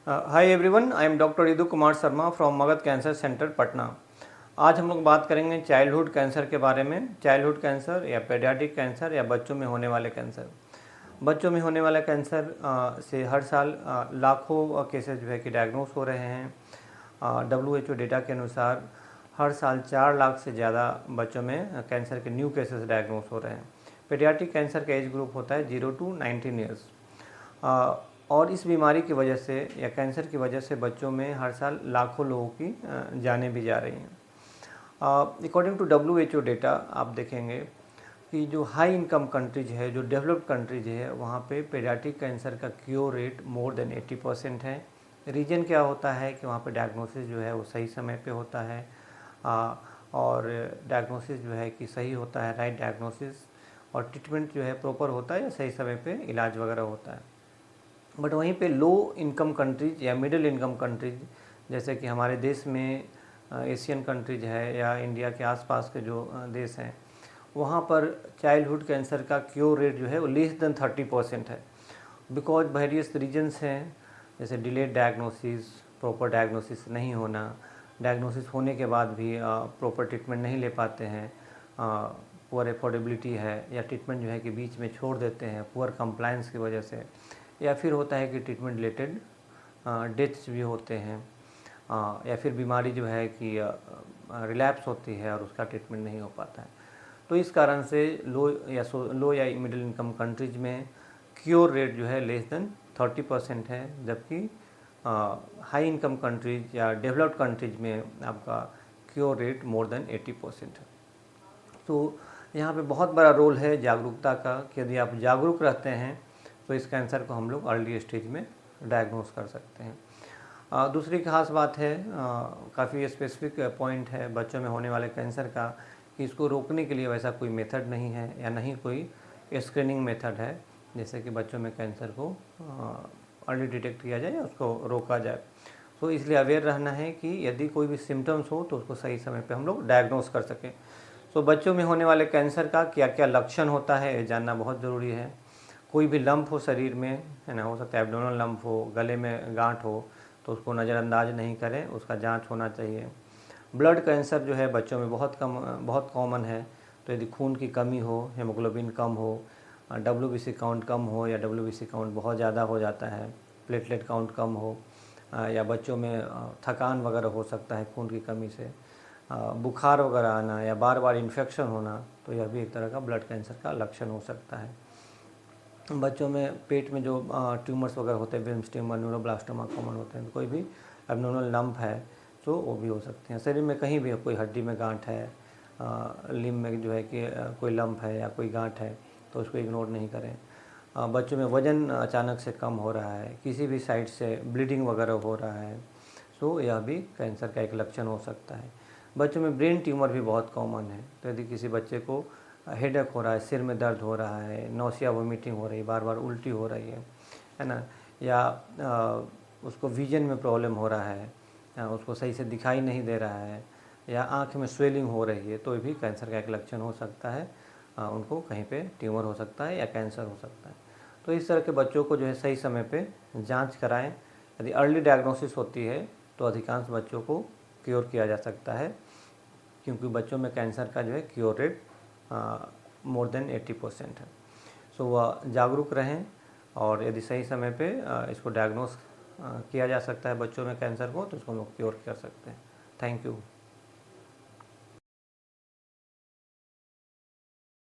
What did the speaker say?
Hi everyone, I am doctor Yadu Kumar Sharma from Magadh cancer centre Patna. आज हम लोग बात करेंगे चाइल्डहुड कैंसर के बारे में। चाइल्डहुड कैंसर या पेडियाट्रिक कैंसर या बच्चों में होने वाले कैंसर। बच्चों में होने वाला कैंसर से हर साल लाखों केसेस जो है कि डायग्नोस हो रहे हैं। WHO डेटा के अनुसार हर साल 4 लाख से ज़्यादा बच्चों में कैंसर के न्यू केसेस डायग्नोस हो रहे हैं। पेडियाट्रिक कैंसर का एज ग्रुप होता है 0 to 19 ईयर्स। और इस बीमारी की वजह से या कैंसर की वजह से बच्चों में हर साल लाखों लोगों की जानें भी जा रही हैं। अकॉर्डिंग टू WHO डेटा आप देखेंगे कि जो हाई इनकम कंट्रीज है, जो डेवलप्ड कंट्रीज है, वहाँ पे पेडियाट्रिक कैंसर का क्योर रेट मोर देन 80% है। रीज़न क्या होता है कि वहाँ पे डायग्नोसिस जो है वो सही समय पे होता है, और डायग्नोसिस जो है कि सही होता है, राइट डायग्नोसिस, और ट्रीटमेंट जो है प्रॉपर होता है या सही समय पे इलाज वगैरह होता है। बट वहीं पे लो इनकम कंट्रीज या मिडिल इनकम कंट्रीज, जैसे कि हमारे देश में एशियन कंट्रीज है या इंडिया के आसपास के जो देश हैं, वहाँ पर चाइल्डहुड कैंसर का क्योर रेट जो है वो लेस देन 30% है। बिकॉज वेरियस रीजन्स हैं, जैसे डिलेड डायग्नोसिस, प्रॉपर डायग्नोसिस नहीं होना, डायग्नोसिस होने के बाद भी प्रॉपर ट्रीटमेंट नहीं ले पाते हैं, पुअर एफोर्डेबिलिटी है, या ट्रीटमेंट जो है कि बीच में छोड़ देते हैं पुअर कंप्लायंस की वजह से, या फिर होता है कि ट्रीटमेंट रिलेटेड डेथ्स भी होते हैं, या फिर बीमारी जो है कि रिलैप्स होती है और उसका ट्रीटमेंट नहीं हो पाता है। तो इस कारण से लो या मिडिल इनकम कंट्रीज में क्योर रेट जो है लेस देन 30% है, जबकि हाई इनकम कंट्रीज या डेवलप्ड कंट्रीज में आपका क्योर रेट मोर देन 80% है। तो यहाँ पे बहुत बड़ा रोल है जागरूकता का, कि यदि आप जागरूक रहते हैं तो इस कैंसर को हम लोग अर्ली स्टेज में डायग्नोस कर सकते हैं। दूसरी खास बात है, काफ़ी स्पेसिफिक पॉइंट है बच्चों में होने वाले कैंसर का, कि इसको रोकने के लिए वैसा कोई मेथड नहीं है या नहीं कोई स्क्रीनिंग मेथड है, जैसे कि बच्चों में कैंसर को अर्ली डिटेक्ट किया जाए या उसको रोका जाए। तो इसलिए अवेयर रहना है कि यदि कोई भी सिम्टम्स हो तो उसको सही समय पे हम लोग डायग्नोस कर सकें। तो बच्चों में होने वाले कैंसर का क्या क्या लक्षण होता है ये जानना बहुत ज़रूरी है। कोई भी लंप हो शरीर में, है ना, हो सकता है एब्डोमिनल लंप हो, गले में गांठ हो, तो उसको नज़रअंदाज नहीं करें, उसका जांच होना चाहिए। ब्लड कैंसर जो है बच्चों में बहुत कॉमन है, तो यदि खून की कमी हो, हेमोग्लोबिन कम हो, WBC काउंट कम हो या WBC काउंट बहुत ज़्यादा हो जाता है, प्लेटलेट काउंट कम हो, या बच्चों में थकान वगैरह हो सकता है खून की कमी से, बुखार वगैरह आना या बार बार इन्फेक्शन होना, तो यह भी एक तरह का ब्लड कैंसर का लक्षण हो सकता है। बच्चों में पेट में जो ट्यूमर्स वगैरह होते हैं, विम्स ट्यूमर, न्यूरोब्लास्टोमा कॉमन होते हैं, तो कोई भी एब्नॉर्मल लंप है तो वो भी हो सकते हैं। शरीर में कहीं भी कोई हड्डी में गांठ है, लिम्ब में जो है कि कोई लंप है या कोई गांठ है, तो उसको इग्नोर नहीं करें। बच्चों में वज़न अचानक से कम हो रहा है, किसी भी साइड से ब्लीडिंग वगैरह हो रहा है, तो यह भी कैंसर का एक लक्षण हो सकता है। बच्चों में ब्रेन ट्यूमर भी बहुत कॉमन है, तो यदि किसी बच्चे को हेडेक हो रहा है, सिर में दर्द हो रहा है, नौसिया वोमिटिंग हो रही है, बार बार उल्टी हो रही है ना, या उसको विजन में प्रॉब्लम हो रहा है, उसको सही से दिखाई नहीं दे रहा है, या आँख में स्वेलिंग हो रही है, तो भी कैंसर का एक लक्षण हो सकता है। उनको कहीं पे ट्यूमर हो सकता है या कैंसर हो सकता है। तो इस तरह के बच्चों को जो है सही समय पे जांच कराएं। यदि अर्ली डायग्नोसिस होती है तो अधिकांश बच्चों को क्योर किया जा सकता है, क्योंकि बच्चों में कैंसर का जो है क्योर रेट मोर देन 80% है। सो वह जागरूक रहें, और यदि सही समय पे इसको डायग्नोस किया जा सकता है बच्चों में कैंसर को, तो उसको हम लोग क्योर कर सकते हैं। Thank you.